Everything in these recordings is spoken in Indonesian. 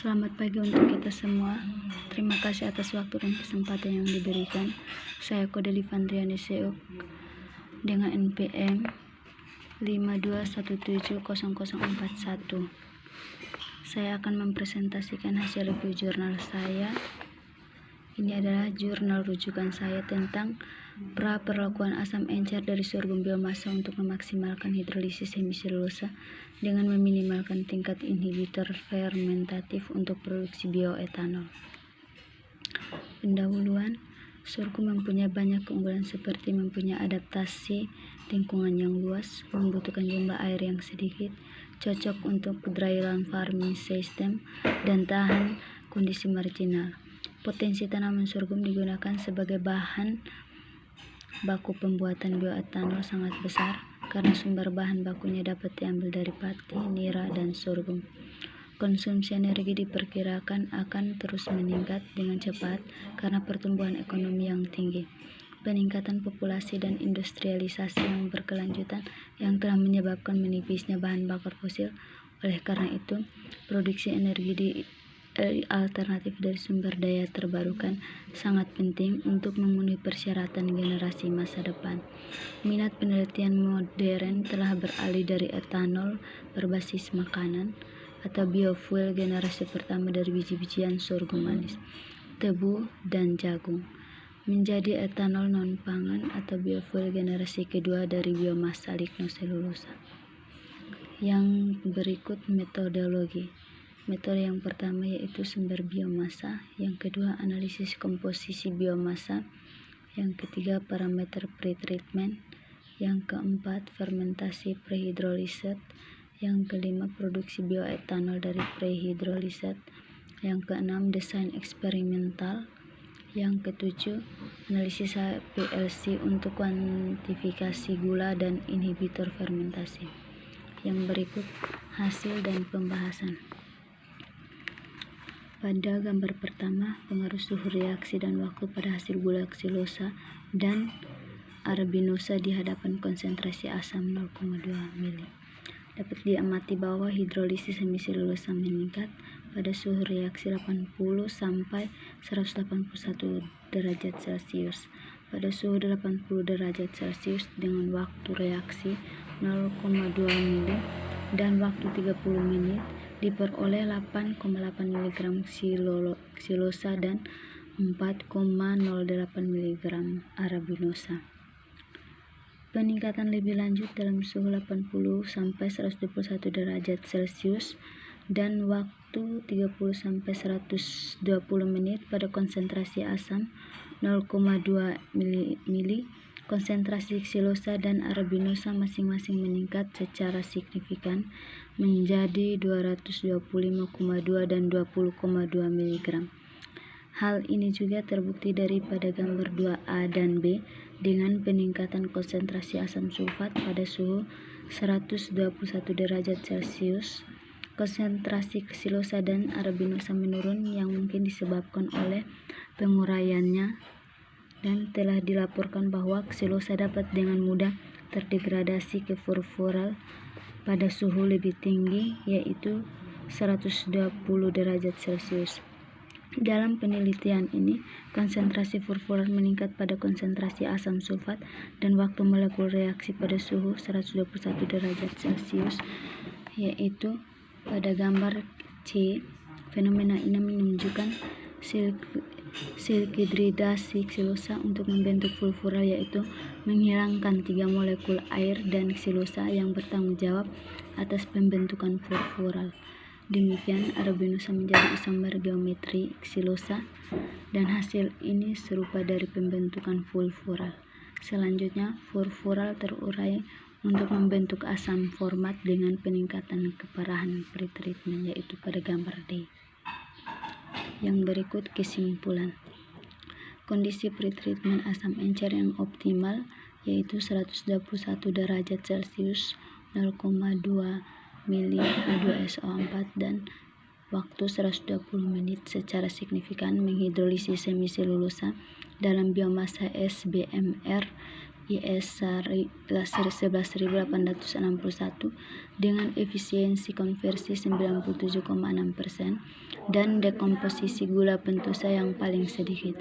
Selamat pagi untuk kita semua. Terima kasih atas waktu dan kesempatan yang diberikan. Saya Kodeli Vandriani Seuk dengan NPM 52170041. Saya akan mempresentasikan hasil review jurnal saya. Ini adalah jurnal rujukan saya tentang perlakuan asam encer dari sorghum biomasa untuk memaksimalkan hidrolisis hemiselulosa dengan meminimalkan tingkat inhibitor fermentatif untuk produksi bioetanol. Pendahuluan, sorghum mempunyai banyak keunggulan seperti mempunyai adaptasi lingkungan yang luas, membutuhkan jumlah air yang sedikit, cocok untuk dryland farming system, dan tahan kondisi marginal. Potensi tanaman sorghum digunakan sebagai bahan baku pembuatan bioetanol sangat besar karena sumber bahan bakunya dapat diambil dari pati, nira, dan sorghum. Konsumsi energi diperkirakan akan terus meningkat dengan cepat karena pertumbuhan ekonomi yang tinggi, peningkatan populasi, dan industrialisasi yang berkelanjutan yang telah menyebabkan menipisnya bahan bakar fosil. Oleh karena itu, produksi energi alternatif dari sumber daya terbarukan sangat penting untuk memenuhi persyaratan generasi masa depan. Minat penelitian modern telah beralih dari etanol berbasis makanan atau biofuel generasi pertama dari biji-bijian sorghum manis, tebu, dan jagung menjadi etanol non-pangan atau biofuel generasi kedua dari biomasa lignoselulosa. Yang berikut metodologi. Metode yang pertama yaitu sumber biomasa, yang kedua analisis komposisi biomasa, yang ketiga parameter pretreatment, yang keempat fermentasi prehidroliset, yang kelima produksi bioetanol dari prehidroliset, yang keenam desain eksperimental, yang ketujuh analisis HPLC untuk kuantifikasi gula dan inhibitor fermentasi. Yang berikut hasil dan pembahasan. Pada gambar pertama, pengaruh suhu reaksi dan waktu pada hasil gula ksilosa dan arabinosa di hadapan konsentrasi asam 0,2 mili. Dapat diamati bahwa hidrolisis hemiselulosa meningkat pada suhu reaksi 80 sampai 181 derajat Celcius. Pada suhu 80 derajat Celcius dengan waktu reaksi 0,2 mili dan waktu 30 menit diperoleh 8,8 mg ksilosa dan 4,08 mg arabinosa. Peningkatan lebih lanjut dalam suhu 80 sampai 121 derajat Celcius dan waktu 30 sampai 120 menit pada konsentrasi asam 0,2 mili. Konsentrasi ksilosa dan arabinosa masing-masing meningkat secara signifikan menjadi 225,2 dan 20,2 mg. Hal ini juga terbukti daripada gambar 2A dan B dengan peningkatan konsentrasi asam sulfat pada suhu 121 derajat Celcius. Konsentrasi ksilosa dan arabinosa menurun yang mungkin disebabkan oleh penguraiannya, dan telah dilaporkan bahwa ksilosa dapat dengan mudah terdegradasi ke furfural pada suhu lebih tinggi yaitu 120 derajat Celcius. Dalam penelitian ini, konsentrasi furfural meningkat pada konsentrasi asam sulfat dan waktu molekul reaksi pada suhu 121 derajat Celcius, yaitu pada gambar C. Fenomena ini menunjukkan silhidridasi ksilosa untuk membentuk furfural, yaitu menghilangkan 3 molekul air dan ksilosa yang bertanggung jawab atas pembentukan furfural. Demikian arabinosa menjadi isomer geometri ksilosa dan hasil ini serupa dari pembentukan furfural. Selanjutnya, furfural terurai untuk membentuk asam format dengan peningkatan keparahan pretreatment, yaitu pada gambar D. Yang berikut kesimpulan. Kondisi pretreatment asam encer yang optimal yaitu 121 derajat Celcius, 0,2 mili H2SO4 dan waktu 120 menit secara signifikan menghidrolisis hemiselulosa dalam biomasa SBMR IS 11.861 dengan efisiensi konversi 97,6% dan dekomposisi gula pentusa yang paling sedikit.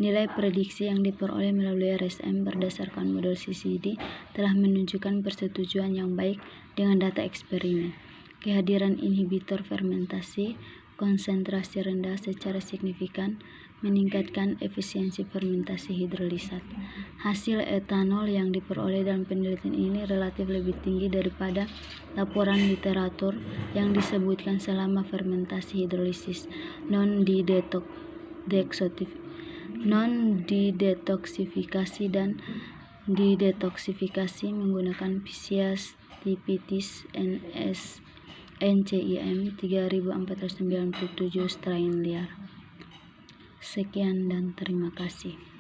Nilai prediksi yang diperoleh melalui RSM berdasarkan model CCD telah menunjukkan persetujuan yang baik dengan data eksperimen. Kehadiran inhibitor fermentasi konsentrasi rendah secara signifikan meningkatkan efisiensi fermentasi hidrolisat. Hasil etanol yang diperoleh dalam penelitian ini relatif lebih tinggi daripada laporan literatur yang disebutkan selama fermentasi hidrolisis non-didetoksifikasi dan didetoksifikasi menggunakan Pisces stipendis NCIM 3497 strain liar. Sekian dan terima kasih.